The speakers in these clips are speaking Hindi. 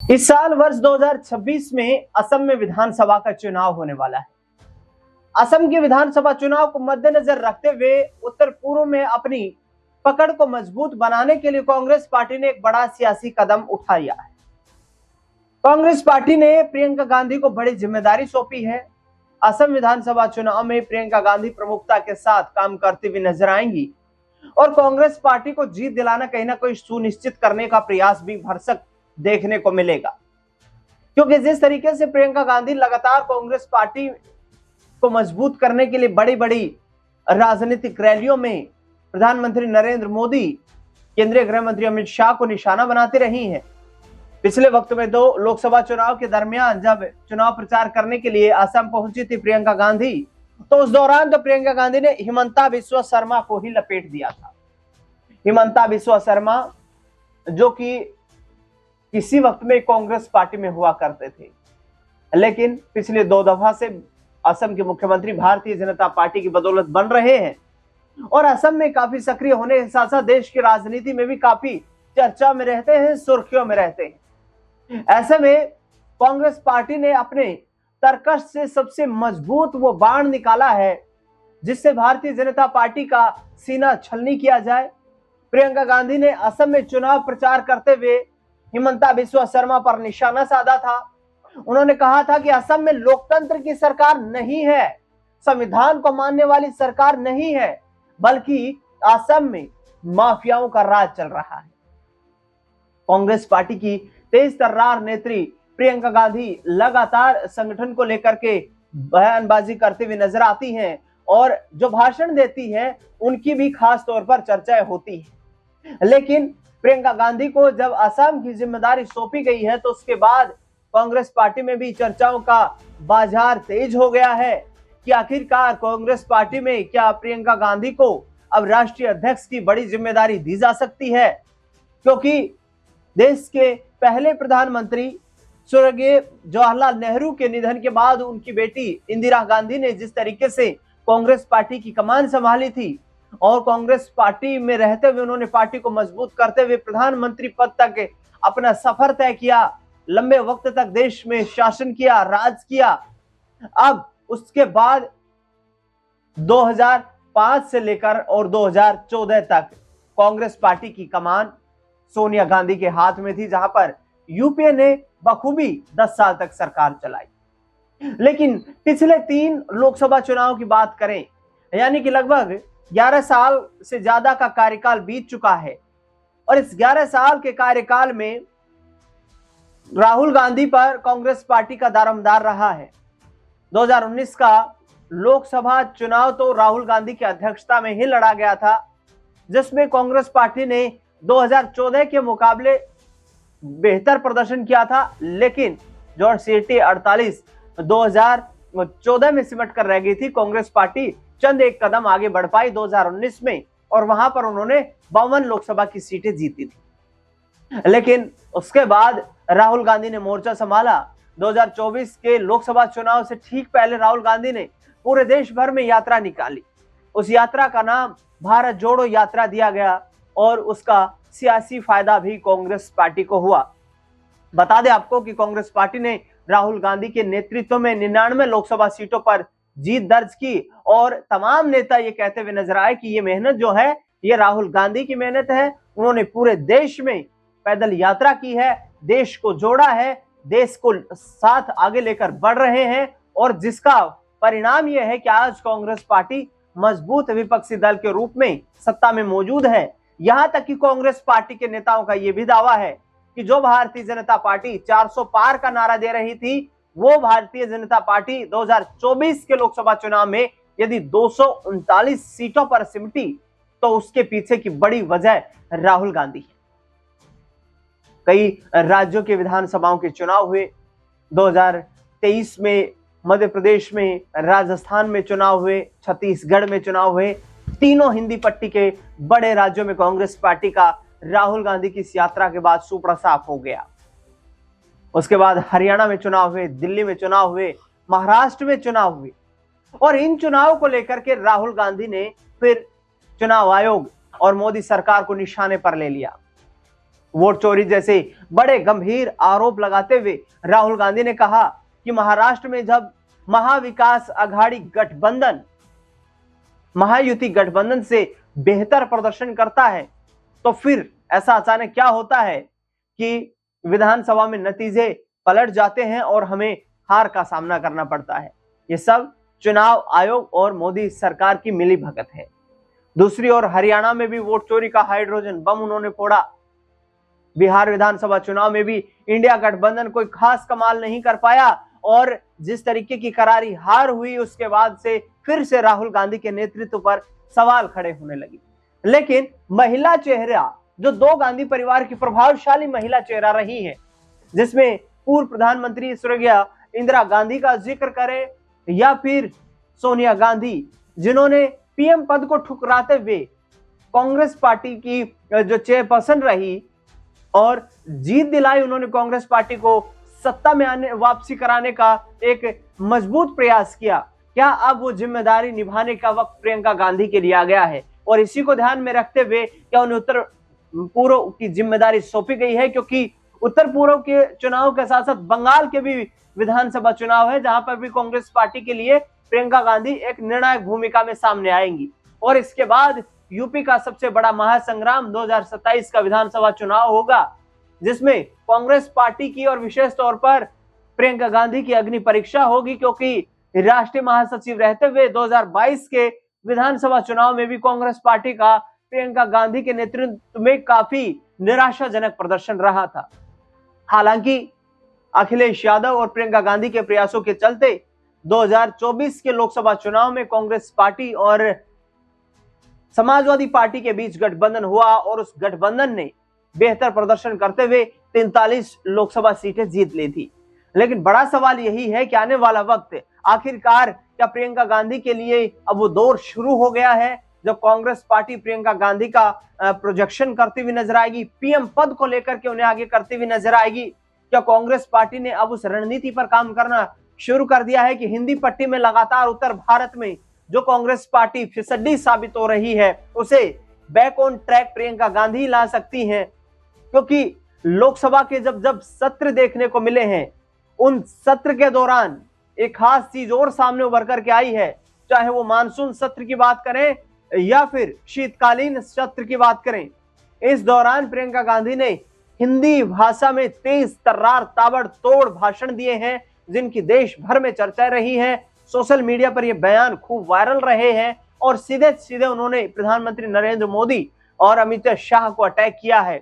इस साल वर्ष 2026 में असम में विधानसभा का चुनाव होने वाला है। असम के विधानसभा चुनाव को मद्देनजर रखते हुए उत्तर पूर्व में अपनी पकड़ को मजबूत बनाने के लिए कांग्रेस पार्टी ने एक बड़ा सियासी कदम उठाया है। कांग्रेस पार्टी ने प्रियंका गांधी को बड़ी जिम्मेदारी सौंपी है। असम विधानसभा चुनाव में प्रियंका गांधी प्रमुखता के साथ काम करती हुई नजर आएंगी और कांग्रेस पार्टी को जीत दिलाना कहीं ना कहीं सुनिश्चित करने का प्रयास भी भरसक देखने को मिलेगा, क्योंकि जिस तरीके से प्रियंका गांधी लगातार कांग्रेस पार्टी को मजबूत करने के लिए बड़ी बड़ी राजनीतिक रैलियों में प्रधानमंत्री नरेंद्र मोदी, केंद्रीय गृह मंत्री अमित शाह को निशाना बनाती रही हैं। पिछले वक्त में दो लोकसभा चुनाव के दरमियान जब चुनाव प्रचार करने के लिए असम पहुंची थी प्रियंका गांधी, तो उस दौरान तो प्रियंका गांधी ने हिमंता बिस्वा शर्मा को ही लपेट दिया था। हिमंता बिस्वा शर्मा जो कि किसी वक्त में कांग्रेस पार्टी में हुआ करते थे, लेकिन पिछले 2 दफा से असम के मुख्यमंत्री भारतीय जनता पार्टी की बदौलत बन रहे हैं और असम में काफी सक्रिय होने के साथ साथ देश की राजनीति में भी काफी चर्चा में रहते हैं, सुर्खियों में रहते हैं। ऐसे में कांग्रेस पार्टी ने अपने तर्कश से सबसे मजबूत वो बाण निकाला है जिससे भारतीय जनता पार्टी का सीना छलनी किया जाए। प्रियंका गांधी ने असम में चुनाव प्रचार करते हुए हिमंता बिस्वा शर्मा पर निशाना साधा था। उन्होंने कहा था कि असम में लोकतंत्र की सरकार नहीं है, संविधान को मानने वाली सरकार नहीं है, बल्कि असम में माफियाओं का राज चल रहा है। कांग्रेस पार्टी की तेज तर्रार नेत्री प्रियंका गांधी लगातार संगठन को लेकर के बयानबाजी करते हुए नजर आती हैं और जो भाषण देती हैं उनकी भी खास तौर पर चर्चाएं होती है। लेकिन प्रियंका गांधी को जब असम की जिम्मेदारी सौंपी गई है तो उसके बाद कांग्रेस पार्टी में भी चर्चाओं का बाजार तेज हो गया है कि आखिरकार कांग्रेस पार्टी में क्या प्रियंका गांधी को अब राष्ट्रीय अध्यक्ष की बड़ी जिम्मेदारी दी जा सकती है, क्योंकि देश के पहले प्रधानमंत्री स्वर्गीय जवाहरलाल नेहरू के निधन के बाद उनकी बेटी इंदिरा गांधी ने जिस तरीके से कांग्रेस पार्टी की कमान संभाली थी और कांग्रेस पार्टी में रहते हुए उन्होंने पार्टी को मजबूत करते हुए प्रधानमंत्री पद तक अपना सफर तय किया, लंबे वक्त तक देश में शासन किया, राज किया। अब उसके बाद 2005 से लेकर और 2014 तक कांग्रेस पार्टी की कमान सोनिया गांधी के हाथ में थी, जहां पर यूपीए ने बखूबी 10 साल तक सरकार चलाई। लेकिन पिछले 3 लोकसभा चुनाव की बात करें, यानी कि लगभग 11 साल से ज्यादा का कार्यकाल बीत चुका है और इस 11 साल के कार्यकाल में राहुल गांधी पर कांग्रेस पार्टी का दारोमदार रहा है। 2019 का लोकसभा चुनाव तो राहुल गांधी की अध्यक्षता में ही लड़ा गया था, जिसमें कांग्रेस पार्टी ने 2014 के मुकाबले बेहतर प्रदर्शन किया था, लेकिन जो सीटें 48 2014 में सिमट कर रह गई थी, कांग्रेस पार्टी चंद एक कदम आगे बढ़ पाई 2019 में और वहां पर उन्होंने 52 लोकसभा की सीटें जीती थी। लेकिन उसके बाद राहुल गांधी ने मोर्चा संभाला। 2024 के लोकसभा चुनाव से ठीक पहले राहुल गांधी ने पूरे देश भर में यात्रा निकाली। उस यात्रा का नाम भारत जोड़ो यात्रा दिया गया और उसका सियासी फायदा भी कांग्रेस पार्टी को हुआ। बता दें आपको कि कांग्रेस पार्टी ने राहुल गांधी के नेतृत्व में 99 लोकसभा सीटों पर जीत दर्ज की और तमाम नेता ये कहते हुए नजर आए कि ये मेहनत जो है ये राहुल गांधी की मेहनत है। उन्होंने पूरे देश में पैदल यात्रा की है, देश को जोड़ा है, देश को साथ आगे लेकर बढ़ रहे हैं और जिसका परिणाम यह है कि आज कांग्रेस पार्टी मजबूत विपक्षी दल के रूप में सत्ता में मौजूद है। यहां तक कि कांग्रेस पार्टी के नेताओं का यह भी दावा है कि जो भारतीय जनता पार्टी 400 पार का नारा दे रही थी, वो भारतीय जनता पार्टी 2024 के लोकसभा चुनाव में यदि 239 सीटों पर सिमटी तो उसके पीछे की बड़ी वजह राहुल गांधी है। कई राज्यों के विधानसभाओं के चुनाव हुए, 2023 में मध्य प्रदेश में, राजस्थान में चुनाव हुए, छत्तीसगढ़ में चुनाव हुए। तीनों हिंदी पट्टी के बड़े राज्यों में कांग्रेस पार्टी का राहुल गांधी की इस यात्रा के बाद सुपड़ा साफ हो गया। उसके बाद हरियाणा में चुनाव हुए, दिल्ली में चुनाव हुए, महाराष्ट्र में चुनाव हुए और इन चुनाव को लेकर के राहुल गांधी ने फिर चुनाव आयोग और मोदी सरकार को निशाने पर ले लिया। वोट चोरी जैसे बड़े गंभीर आरोप लगाते हुए राहुल गांधी ने कहा कि महाराष्ट्र में जब महाविकास आघाड़ी गठबंधन महायुति गठबंधन से बेहतर प्रदर्शन करता है तो फिर ऐसा अचानक क्या होता है कि विधानसभा में नतीजे पलट जाते हैं और हमें हार का सामना करना पड़ता है। ये सब चुनाव आयोग और मोदी सरकार की मिलीभगत है। दूसरी ओर हरियाणा में भी वोट चोरी का हाइड्रोजन बम उन्होंने फोड़ा। बिहार विधानसभा चुनाव में भी इंडिया गठबंधन कोई खास कमाल नहीं कर पाया और जिस तरीके की करारी हार हुई उसके बाद से फिर से राहुल गांधी के नेतृत्व पर सवाल खड़े होने लगे। लेकिन महिला चेहरा जो दो गांधी परिवार की प्रभावशाली महिला चेहरा रही है, जिसमें पूर्व प्रधानमंत्री स्वर्गीय इंदिरा गांधी का जिक्र करें या फिर सोनिया गांधी जिन्होंने पीएम पद को ठुकराते हुए कांग्रेस पार्टी की जो चेयरपर्सन रही और जीत दिलाई, उन्होंने कांग्रेस पार्टी को सत्ता में आने वापसी कराने का एक मजबूत प्रयास किया। क्या अब वो जिम्मेदारी निभाने का वक्त प्रियंका गांधी के लिए आ गया है? और इसी को ध्यान में रखते हुए क्या उन्हें उत्तर पूर्व की जिम्मेदारी सौंपी गई है? क्योंकि उत्तर पूर्व के चुनाव के साथ साथ बंगाल के भी विधानसभा चुनाव है, जहां पर भी कांग्रेस पार्टी के लिए प्रियंका गांधी एक निर्णायक भूमिका में सामने आएंगी। और इसके बाद यूपी का सबसे बड़ा महासंग्राम 2027 का विधानसभा चुनाव होगा, जिसमें कांग्रेस पार्टी की और विशेष तौर पर प्रियंका गांधी की अग्नि परीक्षा होगी, क्योंकि राष्ट्रीय महासचिव रहते हुए 2022 के विधानसभा चुनाव में भी कांग्रेस पार्टी का प्रियंका गांधी के नेतृत्व में काफी निराशाजनक प्रदर्शन रहा था। हालांकि अखिलेश यादव और प्रियंका गांधी के प्रयासों के चलते 2024 के लोकसभा चुनाव में कांग्रेस पार्टी और समाजवादी पार्टी के बीच गठबंधन हुआ और उस गठबंधन ने बेहतर प्रदर्शन करते हुए 43 लोकसभा सीटें जीत ली थी। लेकिन बड़ा सवाल यही है कि आने वाला वक्त आखिरकार क्या प्रियंका गांधी के लिए अब वो दौर शुरू हो गया है जब कांग्रेस पार्टी प्रियंका गांधी का प्रोजेक्शन करती हुई नजर आएगी, पीएम पद को लेकर के उन्हें आगे करती हुई नजर आएगी? क्या कांग्रेस पार्टी ने अब उस रणनीति पर काम करना शुरू कर दिया है कि हिंदी पट्टी में लगातार उत्तर भारत में जो कांग्रेस पार्टी फिसड्डी साबित हो रही है उसे back on track Priyanka Gandhi ला सकती हैं? क्योंकि लोकसभा के जब सत्र देखने को मिले हैं, उन सत्र के दौरान एक खास चीज और सामने उभर करके आई है, चाहे वो मानसून सत्र की बात करें या फिर शीतकालीन सत्र की बात करें। इस दौरान प्रियंका गांधी ने हिंदी भाषा में तेज तर्रार ताबड़तोड़ भाषण दिए हैं, जिनकी देश भर में चर्चा रही है। सोशल मीडिया पर ये बयान खूब वायरल रहे हैं और सीधे सीधे उन्होंने प्रधानमंत्री नरेंद्र मोदी और अमित शाह को अटैक किया है।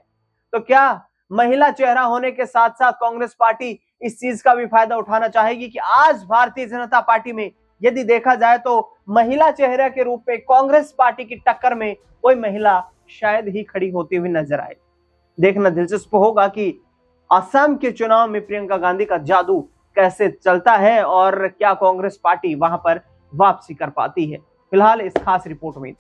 तो क्या महिला चेहरा होने के साथ साथ कांग्रेस पार्टी इस चीज का भी फायदा उठाना चाहेगी कि आज भारतीय जनता पार्टी में यदि देखा जाए तो महिला चेहरे के रूप में कांग्रेस पार्टी की टक्कर में कोई महिला शायद ही खड़ी होती हुई नजर आए? देखना दिलचस्प होगा कि असम के चुनाव में प्रियंका गांधी का जादू कैसे चलता है और क्या कांग्रेस पार्टी वहां पर वापसी कर पाती है। फिलहाल इस खास रिपोर्ट में